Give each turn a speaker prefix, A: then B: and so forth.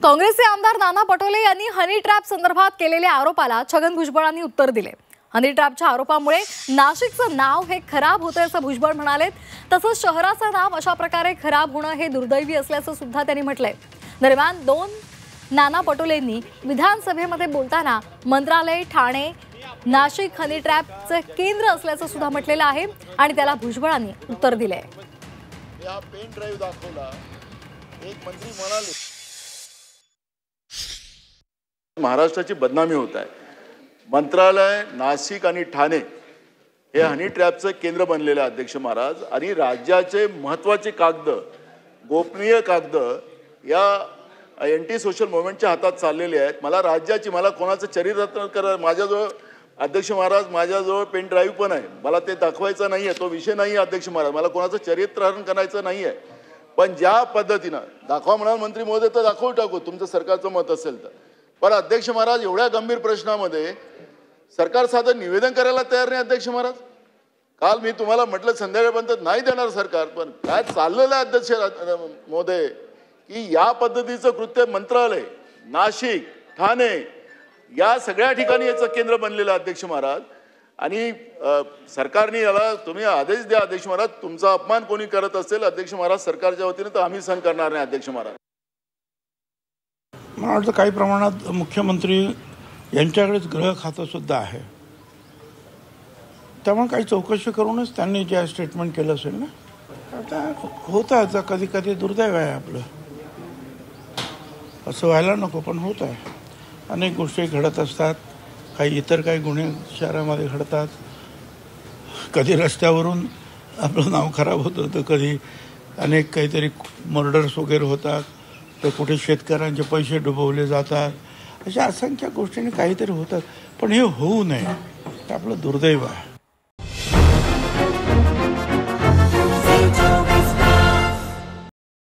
A: काँग्रेसचे आमदार नाना पटोले यांनी हनी ट्रॅप संदर्भात केलेल्या आरोपाला छगन भुजबळांनी उत्तर दिले। हनी ट्रॅपच्या आरोपामुळे नाशिकचं नाव हे खराब होतंय असं भुजबळ म्हणाले। तसंच शहराचं नाव अशा प्रकारे खराब होणं हे दुर्दैवी असल्याचं सुद्धा त्यांनी म्हटलंय। दरम्यान नाना पटोलेंनी विधानसभेमध्ये बोलताना मंत्रालय, ठाणे, नाशिक हनी ट्रॅपचं केंद्र असल्याचं सुद्धा म्हटलेलं आहे आणि त्याला भुजबळांनी उत्तर दिलंय।
B: या पेन ड्राइव्ह दाखवला, एक मंत्री म्हणाले महाराष्ट्राची बदनामी होत आहे। मंत्रालय, नाशिक आणि ठाणे हे हनी ट्रॅपचं केंद्र बनलेले अध्यक्ष महाराज आणि राज्याचे महत्त्वाचे कागद, गोपनीय कागद या एंटी सोशल मूवमेंटच्या हातात चाललेले आहेत। मला कोणाचं चरित्र करा, माझ्याजवळ अध्यक्ष महाराज माझ्याजवळ पेन ड्राइव्ह पण आहे, मला ते दाखवायचं नाही आहे, तो विषय नाही आहे अध्यक्ष महाराज, मला कोणाचं चरित्रहरण करायचं नाही आहे। पण ज्या पद्धतीनं दाखवा म्हणाल मंत्री महोदय तर दाखवू टाकू तुमचं सरकारचं मत असेल तर। पण अध्यक्ष महाराज एवढ्या गंभीर प्रश्नामध्ये सरकार साधं निवेदन करायला तयार नाही अध्यक्ष महाराज। काल मी तुम्हाला म्हटलं संध्याकाळपर्यंत नाही देणार सरकार, पण काय चाललेलं आहे अध्यक्ष महोदय की या पद्धतीचं कृत्य मंत्रालय, नाशिक, ठाणे या सगळ्या ठिकाणी याचं केंद्र बनलेलं अध्यक्ष महाराज। आणि सरकारने याला तुम्ही आदेश द्या अध्यक्ष महाराज, तुमचा अपमान कोणी करत असेल अध्यक्ष महाराज सरकारच्या वतीने तर आम्ही सहन करणार नाही अध्यक्ष महाराज।
C: मला वाटतं काही प्रमाणात मुख्यमंत्री यांच्याकडेच गृह खातं सुद्धा आहे, त्यामुळे काही चौकशी करूनच त्यांनी जे स्टेटमेंट केलं असेल ना, आता होतं आता कधी कधी दुर्दैव आहे आपलं, असं व्हायला नको पण होत आहे। अनेक गोष्टी घडत असतात, काही इतर काही गुन्हे शहरामध्ये घडतात, कधी रस्त्यावरून आपलं नाव खराब होतं तर कधी अनेक काहीतरी मर्डर्स वगैरे होतात, तर कुठे शेतकऱ्यांचे पैसे डुबवले जातात, अशा असंख्य गोष्टींनी काहीतरी होतात। पण हे होऊ नये हे आपलं दुर्दैव आहे।